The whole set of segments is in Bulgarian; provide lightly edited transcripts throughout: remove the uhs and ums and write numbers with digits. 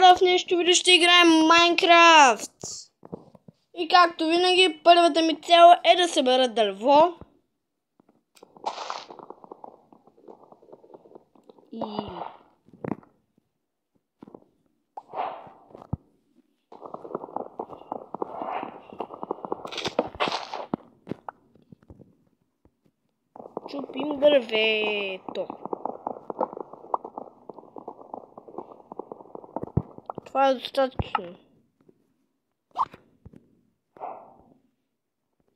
хора, в нещо видео ще играем Майнкрафт. И както винаги, първата ми цел е да събера дърво. И... чупим дървето. Това е достатъчно.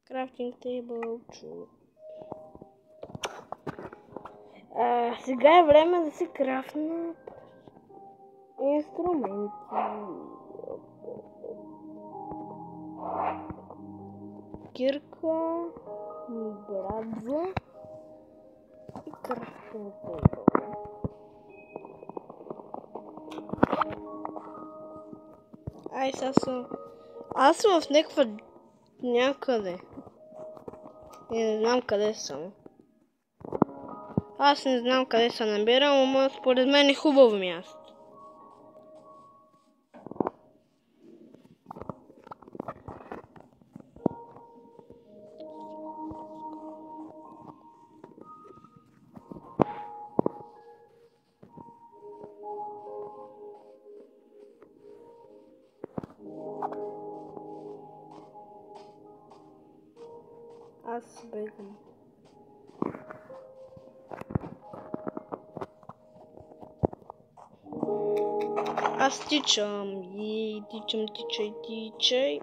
Крафтинг тейбъл. Сега е време да се крафнат инструменти. Кирка, брадва и крафтинг тейбъл. Ай, сега съм... Аз съм в някъде. И не знам къде съм. Аз не знам къде се намирам, но според мен е хубаво място. Аз бегам. Аз тичам и тичай.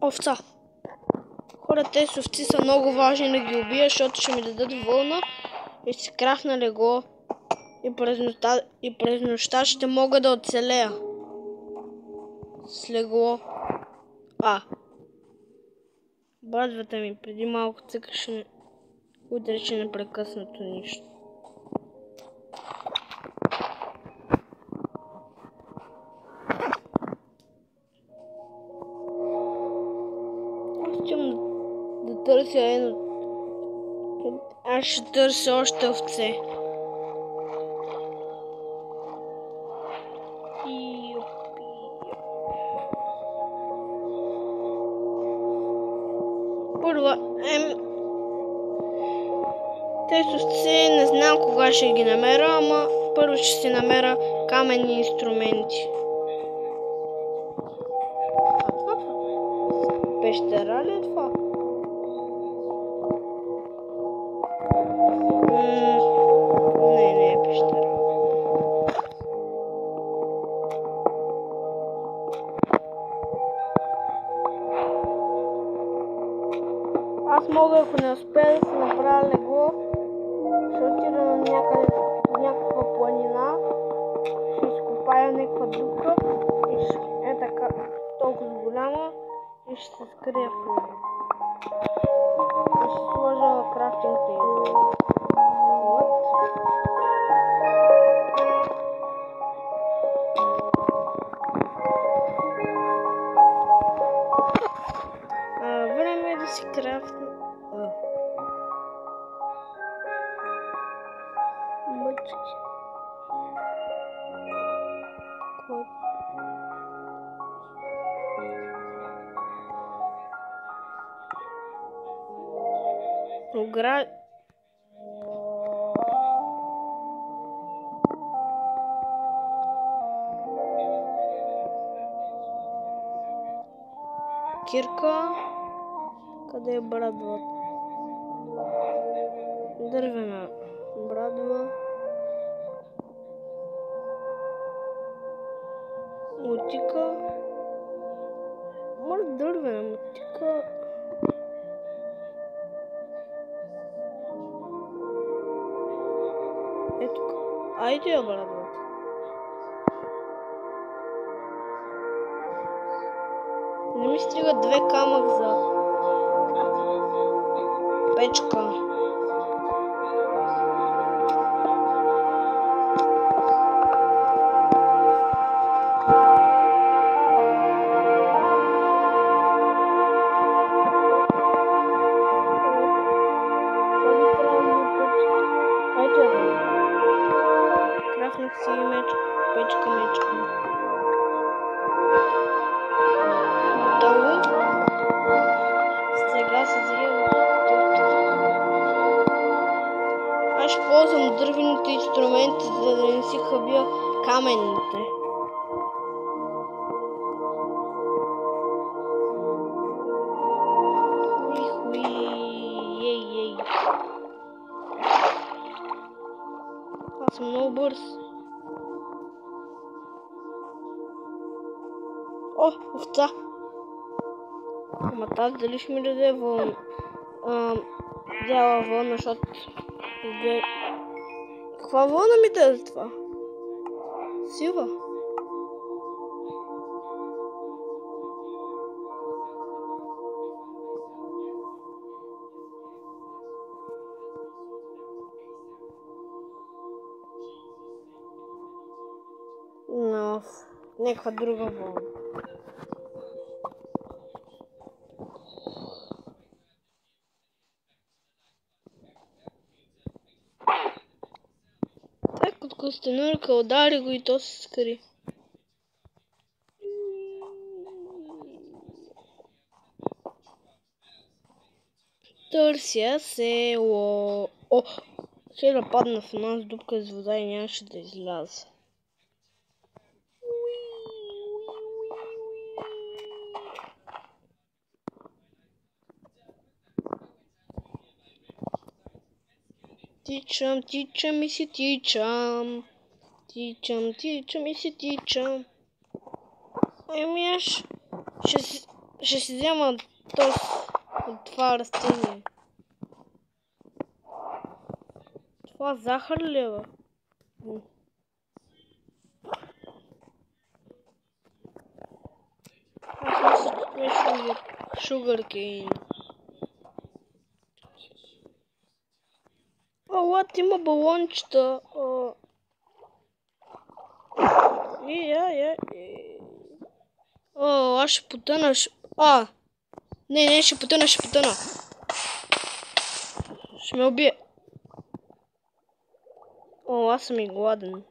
Овца. Хора, тези овци са много важни да ги убия, защото ще ми дадат вълна и ще си крафна легло. И през нощта ще мога да оцелея. С легло. Брадвата ми преди малко цъкаше, удрече непрекъснато нищо. Аз искам да търся едно. Аз ще търся още овце. Тези овци не знам кога ще ги намеря, ама първо ще си намеря каменни инструменти. Пещера ли е това? Не е пещера. Аз мога, ако не успея да си направя легло, ще отида на някаква планина, ще изкопая някаква дупка и ще е така толкова голяма и ще се скрия в нея. И ще сложа крафтинг тейбъл. Време е да си крафтна. Мъчки. Кирка. Къде е брадвата? Дървена брадва. Мотика. Дървена мотика. Ето. Айде я брадвата. Не ми стига 2 камък за печка. дървените инструменти, за да не си хабя каменните. Ей. Аз съм много бърз. О, овца! Ама тази дали ще ми даде вълна? Бяла вълна, защото... Каква вълна ми даде това? Сива. Но, някаква друга вълна. Так от костенурка удари го и то се скри. Търся село. О, ще да падна в една дупка с вода и нямаше да изляза. Тичам и си тичам. Тичам и си тичам. Ами аз ще си взема от това растение. Това захар ли е, бе? Аз мисля, че това е шугаркейн. Лад има балончета. Аз ще потъна. Не, ще потъна. Ще ме убие. Аз съм и гладен.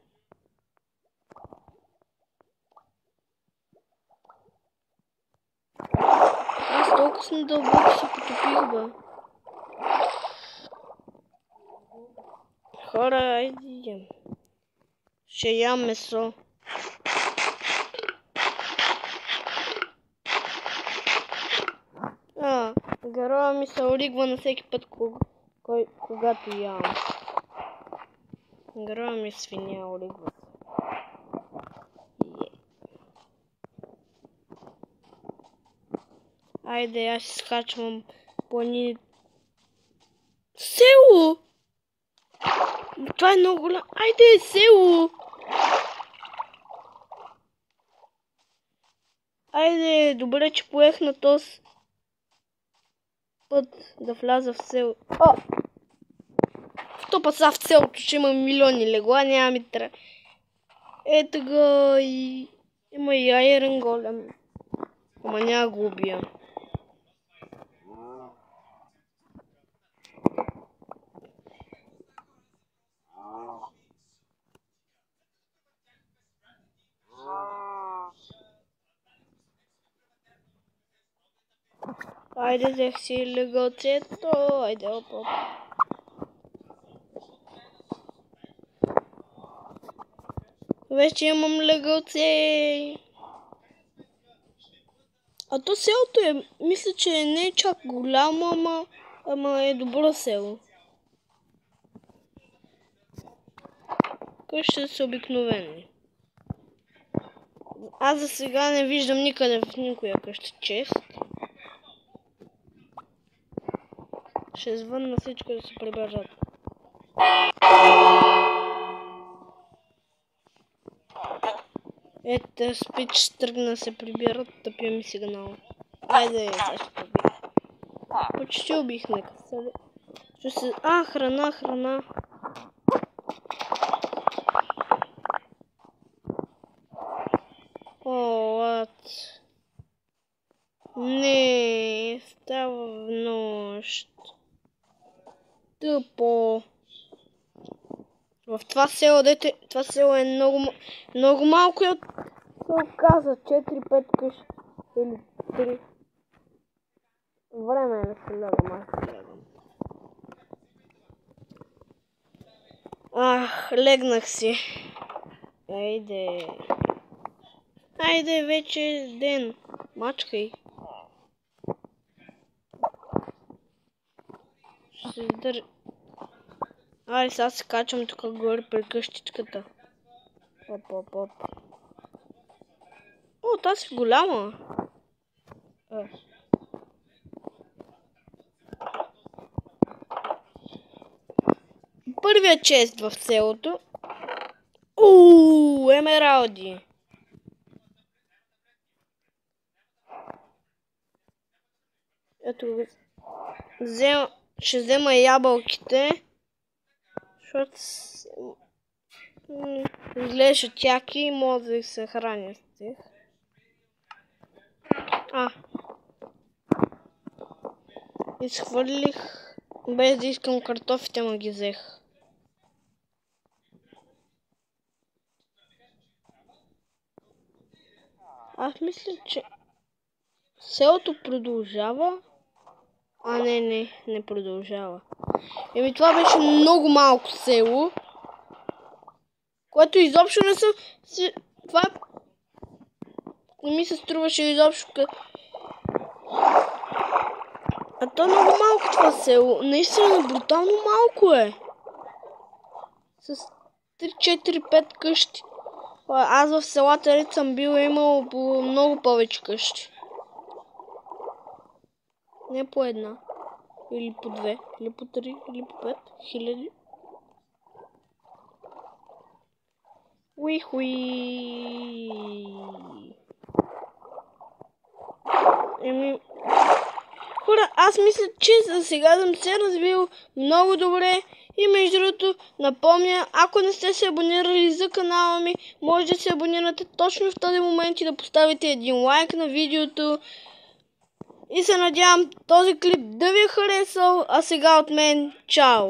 Аз толкова съм дълбоко се потопих, бе. Хора, айде идем. Ще ям месо. Героя ми се оригва на всеки път, когато ям. Героя ми свиня оригва. Айде, аз ще скачвам планините. Село! Това е много голямо. Айде, село! Айде, добре, че поех на този път да вляза в село. Втопа са в селото, че има милиони легла, няма ми трябва. Ето го и... Има и айрен голем. Ама няма го убия. Айде, взех си легълцето. Айде, оп. Вече имам легълце. А то селото е, мисля, че не е чак голямо, ама е добро село. Къщите са обикновени. Аз за сега не виждам никъде в никоя къща чест. Ще звънна всичко да се прибежат. Ето, спич тръгна да се прибират, тъпия ми сигнал. Айде, защо убих. Почти убих, нека се... храна. Лад. Не, става в нощ. Тъпо. В това село, това село е много малко и се оказа 4-5 къщи или 3. Време е да се лягам, аз се лягам. Легнах си. Айде, вече е ден. Мачкай. Ще се издържа. Айде, сега се качвам тук горе при къщичката. Оп. О, тази е голяма. Първия чест в селото. Емералди. Ето го. Ще взема ябълките. Защото изглежда тяки и мога да се храня с тях. Изхвърлих, без да искам картофите, ма ги взех. Аз мисля, че селото продължава. Не продължава. Това беше много малко село, което изобщо не съм... Това не ми се струваше изобщо. То е много малко това село. Наистина брутално малко е. С 3-4-5 къщи. Аз в селата ред съм бил имал по много повече къщи. Не по една. Или по 2, или по 3, или по 5 хиляди. Уихуи. Хора, аз мисля, че за сега съм се развил много добре. И между другото, напомня, ако не сте се абонирали за канала ми, може да се абонирате точно в този момент и да поставите един лайк на видеото. И се надявам този клип да ви е харесал, а сега от мен, чао!